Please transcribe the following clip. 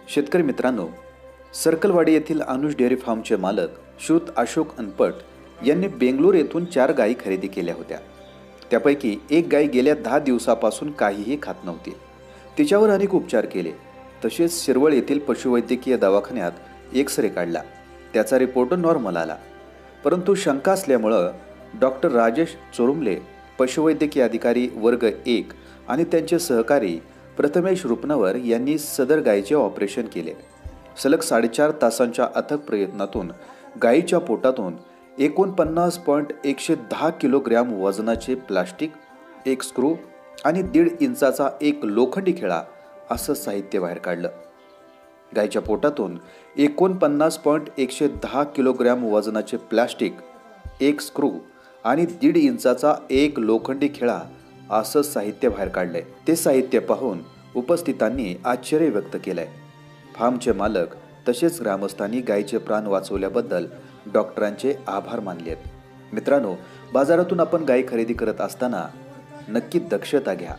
शेतकरी मित्रांनो, सर्कलवाडी येथील अनुज डेअरी फार्मचे मालक श्रुत अशोक अनपट यांनी बेंगलोर येथून 4 गायी खरेदी केल्या होत्या। त्यापैकी एक गाय गेल्या 10 दिवसापासून काहीही खात नव्हती। तिच्यावर अनेक उपचार केले, तसेच शिरवळ येथील पशुवैद्यकीय दवाखान्यात एक्सरे काढला। त्याचा रिपोर्ट नॉर्मल आला, परंतु शंका असल्यामुळे डॉक्टर राजेश चोरुमले, पशुवैद्यकीय अधिकारी वर्ग 1 आणि त्यांचे सहकारी प्रथमेश रुपनवर यांनी सदर गायीचे ऑपरेशन केले। सलग 4.5 तासांच्या अथक प्रयत्नातून गायीच्या पोटातून 49.110 किलोग्रॅम वजनाचे प्लास्टिक, एक स्क्रू आणि 1.5 इंचाचा एक लोखंडी खिळा असं साहित्य बाहेर काढलं। गायीच्या पोटातून 49.110 किलोग्रॅम वजनाचे प्लास्टिक, एक स्क्रू आणि 1.5 इंचाचा एक लोखंडी खिळा असं साहित्य बाहेर काढलंय। ते साहित्य पाहून उपस्थितांनी आश्चर्य व्यक्त केलंय। फार्मचे मालक तसेच ग्रामस्थांनी गायीचे प्राण वाचवल्याबद्दल डॉक्टरांचे आभार मानलेत। मित्रांनो, बाजारातून आपण गायी खरेदी करत असताना नक्की दक्षता घ्या।